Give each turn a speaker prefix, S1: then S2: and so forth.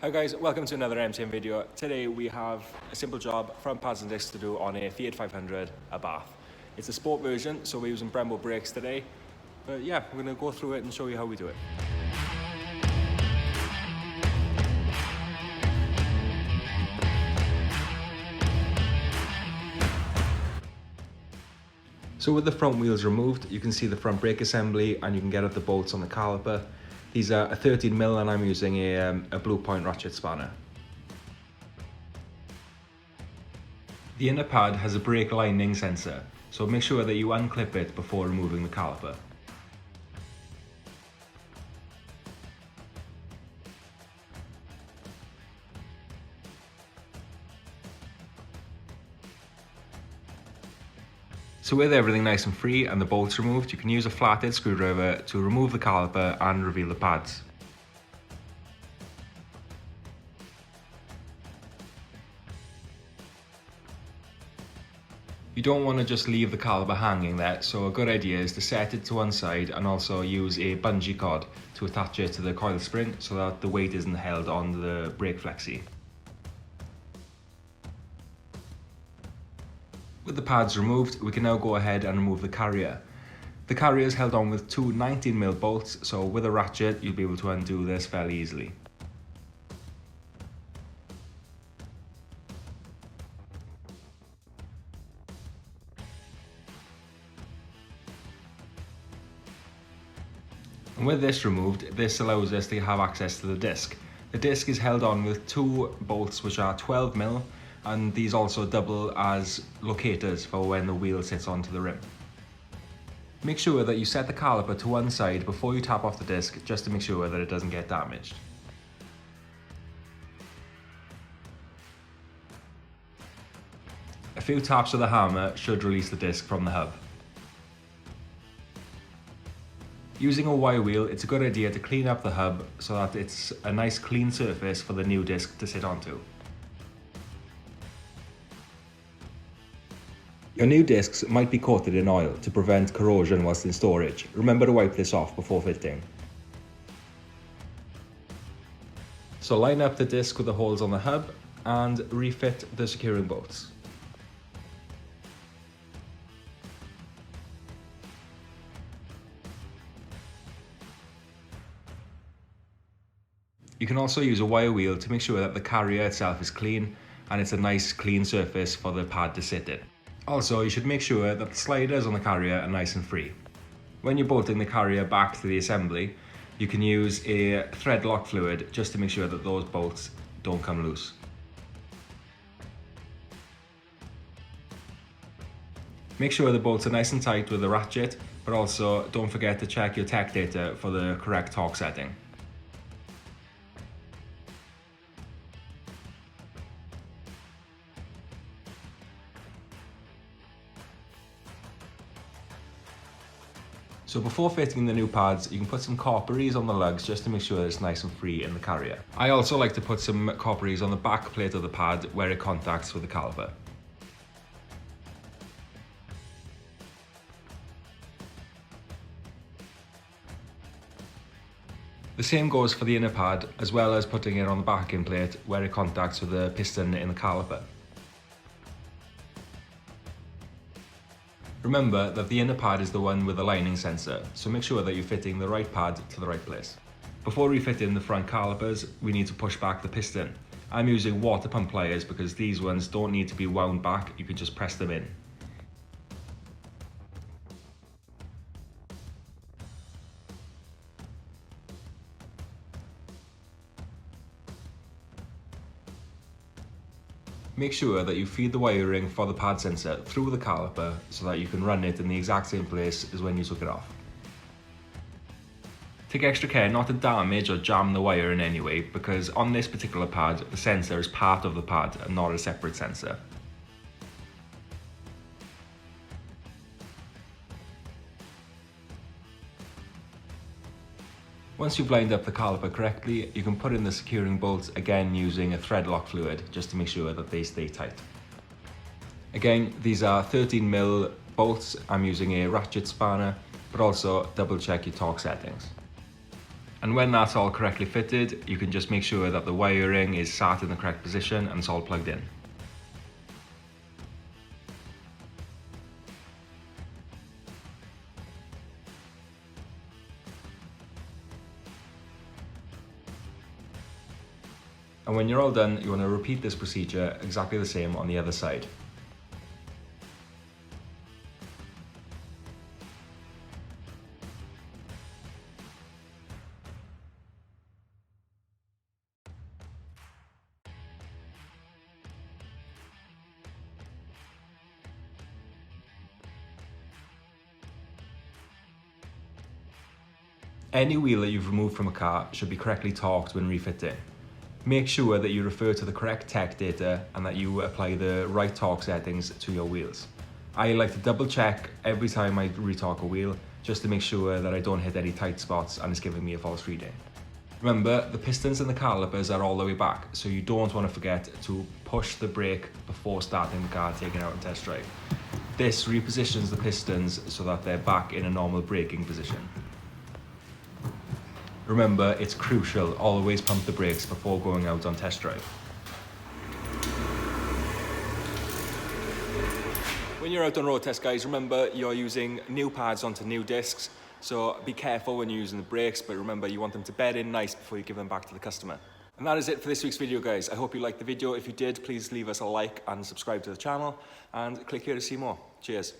S1: Hi guys, welcome to another MTM video. Today we have a simple job, front pads and discs to do on a FIAT 500 ABARTH. It's a sport version, so we're using Brembo brakes today. But yeah, we're going to go through it and show you how we do it. So with the front wheels removed, you can see the front brake assembly and you can get at the bolts on the caliper. These are a 13mm and I'm using a blue point ratchet spanner. The inner pad has a brake lining sensor, so make sure that you unclip it before removing the caliper. So with everything nice and free and the bolts removed, you can use a flathead screwdriver to remove the caliper and reveal the pads. You don't want to just leave the caliper hanging there, so a good idea is to set it to one side and also use a bungee cord to attach it to the coil spring so that the weight isn't held on the brake flexi. With the pads removed, we can now go ahead and remove the carrier. The carrier is held on with two 19mm bolts, so with a ratchet you'll be able to undo this fairly easily. And with this removed, this allows us to have access to the disc. The disc is held on with two bolts which are 12mm, and these also double as locators for when the wheel sits onto the rim. Make sure that you set the caliper to one side before you tap off the disc, just to make sure that it doesn't get damaged. A few taps with the hammer should release the disc from the hub. Using a wire wheel, it's a good idea to clean up the hub so that it's a nice clean surface for the new disc to sit onto. Your new discs might be coated in oil to prevent corrosion whilst in storage. Remember to wipe this off before fitting. So line up the disc with the holes on the hub and refit the securing bolts. You can also use a wire wheel to make sure that the carrier itself is clean and it's a nice clean surface for the pad to sit in. Also, you should make sure that the sliders on the carrier are nice and free. When you're bolting the carrier back to the assembly, you can use a thread lock fluid just to make sure that those bolts don't come loose. Make sure the bolts are nice and tight with a ratchet, but also don't forget to check your tech data for the correct torque setting. So before fitting the new pads, you can put some copperies on the lugs just to make sure it's nice and free in the carrier. I also like to put some copperies on the back plate of the pad where it contacts with the caliper. The same goes for the inner pad, as well as putting it on the backing plate where it contacts with the piston in the caliper. Remember that the inner pad is the one with the lining sensor, so make sure that you're fitting the right pad to the right place. Before refitting the front calipers, we need to push back the piston. I'm using water pump pliers because these ones don't need to be wound back, you can just press them in. Make sure that you feed the wiring for the pad sensor through the caliper so that you can run it in the exact same place as when you took it off. Take extra care not to damage or jam the wire in any way, because on this particular pad, the sensor is part of the pad and not a separate sensor. Once you've lined up the caliper correctly, you can put in the securing bolts again using a thread lock fluid just to make sure that they stay tight. Again, these are 13mm bolts. I'm using a ratchet spanner, but also double check your torque settings. And when that's all correctly fitted, you can just make sure that the wiring is sat in the correct position and it's all plugged in. And when you're all done, you want to repeat this procedure exactly the same on the other side. Any wheel that you've removed from a car should be correctly torqued when refitting. Make sure that you refer to the correct tech data and that you apply the right torque settings to your wheels. I like to double check every time I retorque a wheel just to make sure that I don't hit any tight spots and it's giving me a false reading. Remember, the pistons and the calipers are all the way back, so you don't want to forget to push the brake before starting the car, taking it out and test drive. This repositions the pistons so that they're back in a normal braking position. Remember, it's crucial, always pump the brakes before going out on test drive. When you're out on road test, guys, remember you're using new pads onto new discs, so be careful when you're using the brakes, but remember you want them to bed in nice before you give them back to the customer. And that is it for this week's video, guys. I hope you liked the video. If you did, please leave us a like and subscribe to the channel, and click here to see more. Cheers.